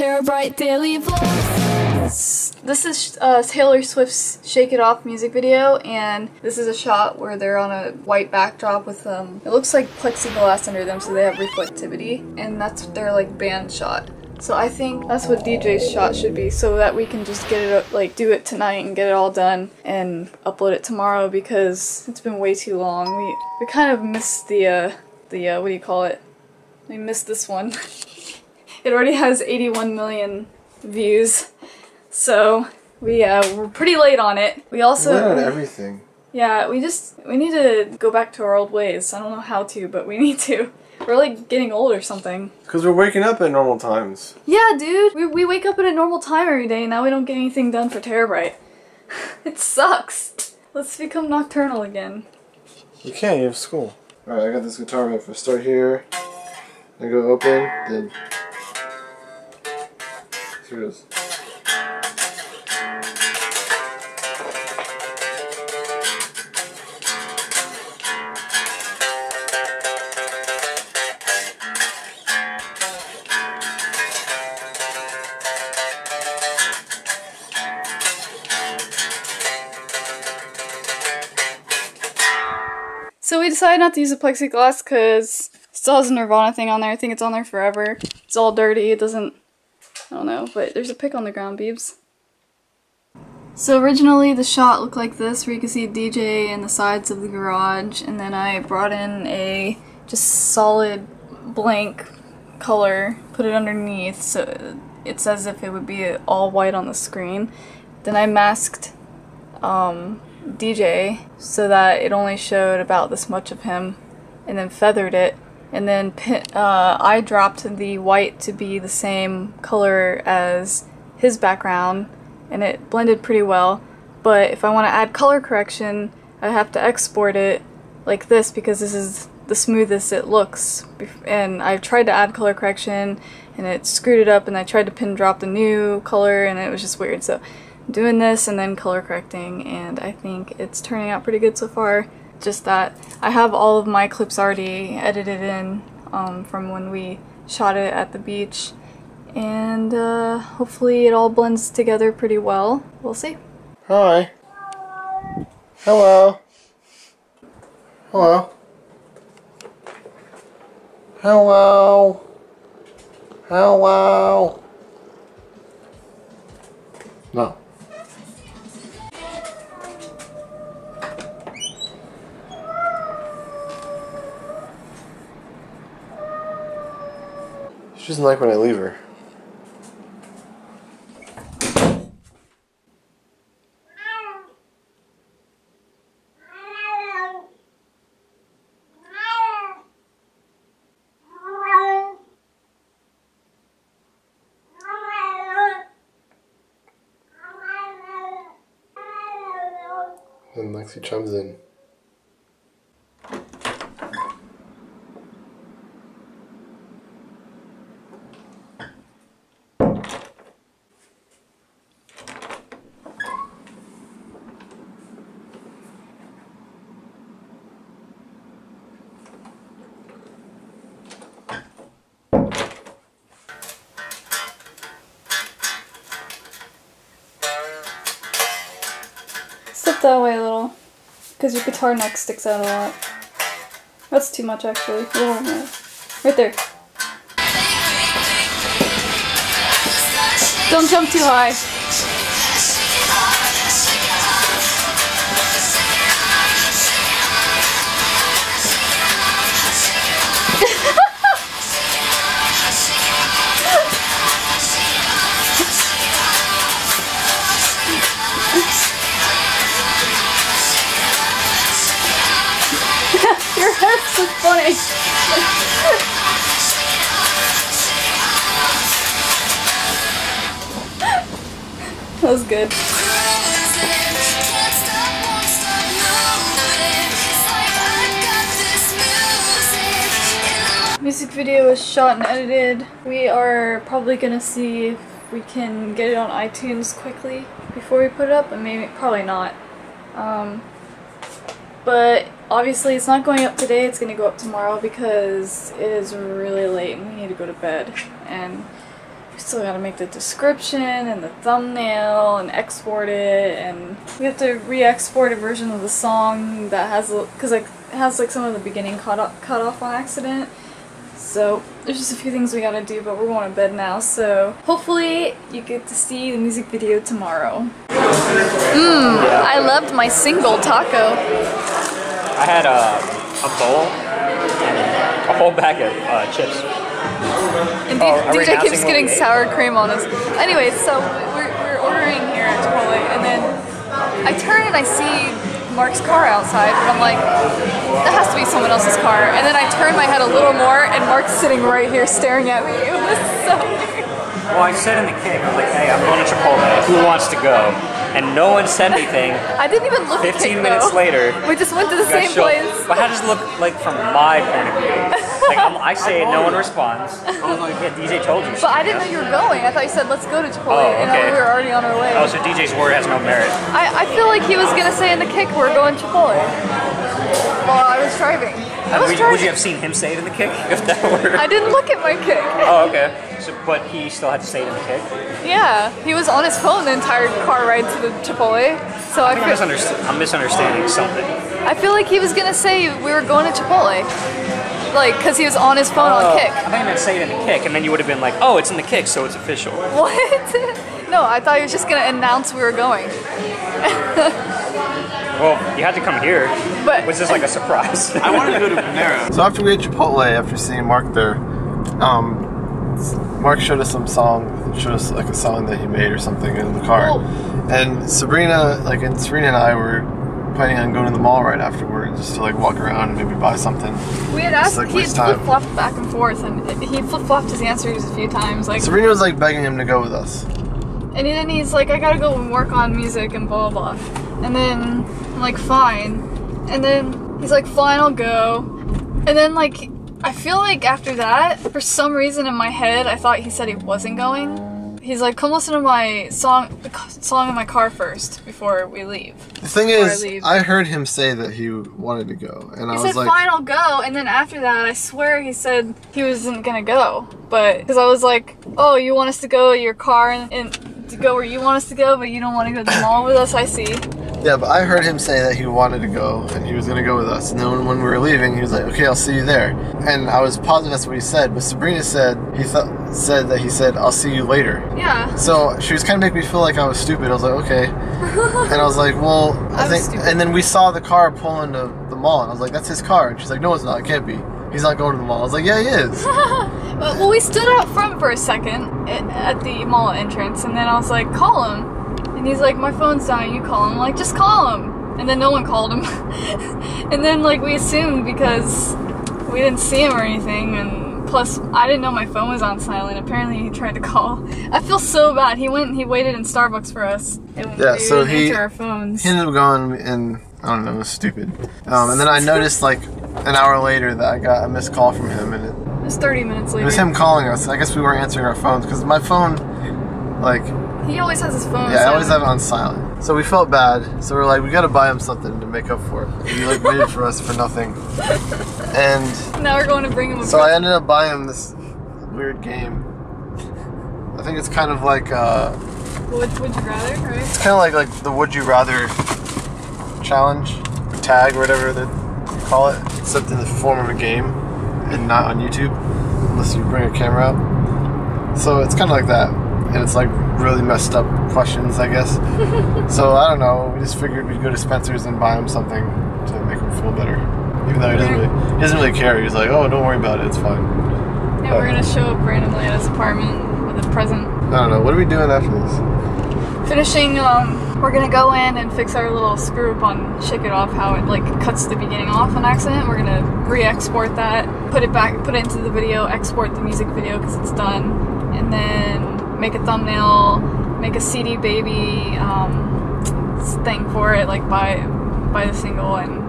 TeraBrite daily vlogs. This is Taylor Swift's Shake It Off music video, and this is a shot where they're on a white backdrop with it looks like plexiglass under them, so they have reflectivity, and that's their like band shot. So I think that's what DJ's shot should be, so that we can just get it like do it tonight and get it all done and upload it tomorrow, because it's been way too long. We kind of missed the what do you call it? We missed this one. It already has 81 million views, so we're pretty late on it. We also late on everything. Yeah, we need to go back to our old ways. I don't know how to, but we need to. We're like getting old or something. Because we're waking up at normal times. Yeah, dude. We wake up at a normal time every day, and now we don't get anything done for TeraBrite. It sucks. Let's become nocturnal again. You can't. You have school. Alright, I got this guitar riff. I start here. I go open, then... Here it is. So we decided not to use the plexiglass because it still has a Nirvana thing on there. I think it's on there forever. It's all dirty. It doesn't... I don't know, but there's a pic on the ground, Beebs. So originally the shot looked like this, where you can see DJ and the sides of the garage, and then I brought in a just solid blank color, put it underneath, so it's as if it would be all white on the screen. Then I masked DJ so that it only showed about this much of him, and then feathered it, and then I dropped the white to be the same color as his background, and it blended pretty well. But if I want to add color correction, I have to export it like this, because this is the smoothest it looks, and I tried to add color correction and it screwed it up, and I tried to pin drop the new color and it was just weird. So I'm doing this and then color correcting, and I think it's turning out pretty good so far. Just that I have all of my clips already edited in from when we shot it at the beach, and hopefully it all blends together pretty well. We'll see. Hi. Hello. Hello. Hello. Hello. No. She doesn't like when I leave her. And Lexi chimes in. Step that way a little, because your guitar neck sticks out a lot. That's too much, actually. A little more. Right there. Don't jump too high. Your hair's so funny. That was good. Music video is shot and edited. We are probably gonna see if we can get it on iTunes quickly before we put it up, and probably not. But obviously it's not going up today, it's going to go up tomorrow because it is really late and we need to go to bed. And we still gotta make the description and the thumbnail and export it, and we have to re-export a version of the song that has, because like it has like some of the beginning cut off on accident. So there's just a few things we gotta do, but we're going to bed now, so hopefully you get to see the music video tomorrow. I loved my single taco. I had a bowl and a whole bag of chips. And DJ keeps getting sour cream on us. Anyways, so we're ordering here at Chipotle, and then I turn and I see Mark's car outside, and I'm like, that has to be someone else's car. And then I turn my head a little more, and Mark's sitting right here staring at me. It was so weird. Well, I said in the kick, I was like, hey, I'm going to Chipotle. Who wants to go? And no one said anything. I didn't even look at 15 minutes later, we just went to the same place. But how does it look like from my point of view? Like, I say it, no one responds. I was like, yeah, DJ told you. But I didn't know you were going. I thought you said, let's go to Chipotle. Oh, okay. We were already on our way. Oh, so DJ's word has no merit. I feel like he was going to say in the kick, we're going Chipotle. While I was driving. Would you have seen him say it in the kick if that were? I didn't look at my kick. Oh, okay. So, but he still had to say it in the kick? Yeah, he was on his phone the entire car ride to the Chipotle. So I'm misunderstanding something. I feel like he was gonna say we were going to Chipotle, like, cause he was on his phone on kick. I thought you meant say it in the kick, and then you would have been like, oh, it's in the kick, so it's official. What? No, I thought he was just gonna announce we were going. Well, you had to come here. But was this like a surprise? I wanted to go to Panera. So after we had Chipotle, after seeing Mark there, Mark showed us some song, showed us like a song that he made or something in the car. Oh. And Sabrina and I were planning on going to the mall right afterward, just to like walk around and maybe buy something. We had asked, like, he flip-flopped back and forth, and he flip-flopped his answers a few times. Like Sabrina was like begging him to go with us. And then he's like, I gotta go and work on music and blah blah blah. And then I'm like, fine. And then he's like, fine, I'll go. And then like, I feel like after that, for some reason in my head, I thought he said he wasn't going. He's like, come listen to my song in my car first before we leave. The thing is, I heard him say that he wanted to go, and I was like, he said, fine, I'll go. And then after that, I swear he said he wasn't gonna go. But because I was like, oh, you want us to go to your car and to go where you want us to go, but you don't want to go to the mall with us? I see. Yeah, but I heard him say that he wanted to go and he was going to go with us. And then when we were leaving, he was like, okay, I'll see you there. And I was positive that's what he said. But Sabrina said he said, I'll see you later. Yeah. So she was kind of making me feel like I was stupid. I was like, okay. And I was like, well, I think. Stupid. And then we saw the car pull into the mall. And I was like, that's his car. And she's like, no, it's not. It can't be. He's not going to the mall. I was like, yeah, he is. Well, we stood out front for a second at the mall entrance. And then I was like, call him. And he's like, my phone's dying, you call him. I'm like, just call him. And then no one called him. And then like we assumed because we didn't see him or anything, and plus I didn't know my phone was on silent. Apparently he tried to call. I feel so bad. He went and he waited in Starbucks for us. And yeah, so he answered our phones. He ended up going, and I don't know, it was stupid. And then I noticed like an hour later that I got a missed call from him, and it was 30 minutes later. It was him calling us. I guess we weren't answering our phones because my phone, like, he always has his phone. Yeah, I always have it on silent. So we felt bad. So we're like, we gotta buy him something to make up for it. He like waited for us for nothing. And now we're going to bring him a So I ended up buying him this weird game. I think it's kind of like Would you rather, right? It's kind of like the Would You Rather challenge, or tag, or whatever they call it, except in the form of a game and not on YouTube, unless you bring a camera out. So it's kind of like that. And it's like really messed up questions, I guess. So I don't know. We just figured we'd go to Spencer's and buy him something to make him feel better. Even though he doesn't really care. He's like, oh, don't worry about it. It's fine. Yeah, we're gonna show up randomly at his apartment with a present. I don't know. What are we doing after this? Finishing. We're gonna go in and fix our little screw up on Shake It Off. How it like cuts the beginning off on accident. We're gonna re-export that, put it into the video, export the music video because it's done, and then make a thumbnail, make a CD baby thing for it, like buy the single and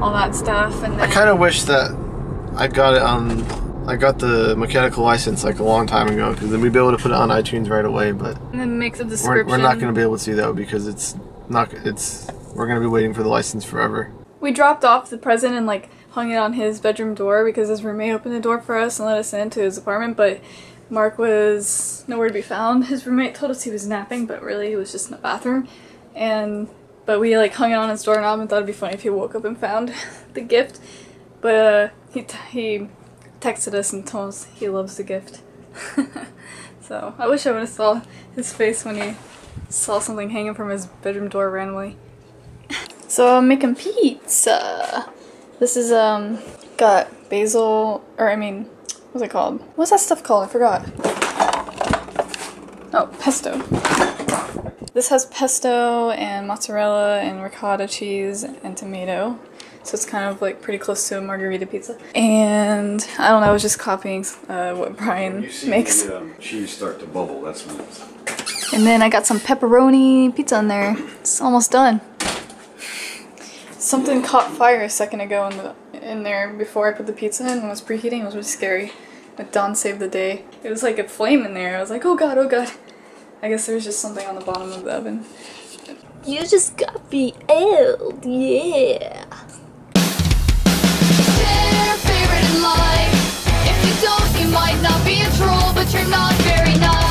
all that stuff. And then I kind of wish that I got the mechanical license like a long time ago, because then we'd be able to put it on iTunes right away. But and then make the description. We're not going to be able to see that because we're going to be waiting for the license forever. We dropped off the present and like hung it on his bedroom door because his roommate opened the door for us and let us into his apartment, but Mark was nowhere to be found. His roommate told us he was napping, but really he was just in the bathroom. But we like hung it on his doorknob and thought it'd be funny if he woke up and found the gift. But he texted us and told us he loves the gift. So I wish I would have saw his face when he saw something hanging from his bedroom door randomly. So I'm making pizza. This is got basil, or I mean, what's it called? What's that stuff called? I forgot. Oh, pesto. This has pesto and mozzarella and ricotta cheese and tomato. So it's kind of like pretty close to a margarita pizza. And I don't know, I was just copying what Brian makes. The cheese start to bubble, that's when it's... And then I got some pepperoni pizza in there. It's almost done. Something caught fire a second ago in there before I put the pizza in and was preheating. It was really scary. But Dawn saved the day. It was like a flame in there. I was like, oh god, oh god. I guess there was just something on the bottom of the oven. You just got me out, yeah. Share your favorite in life. If you don't, you might not be a troll, but you're not very nice.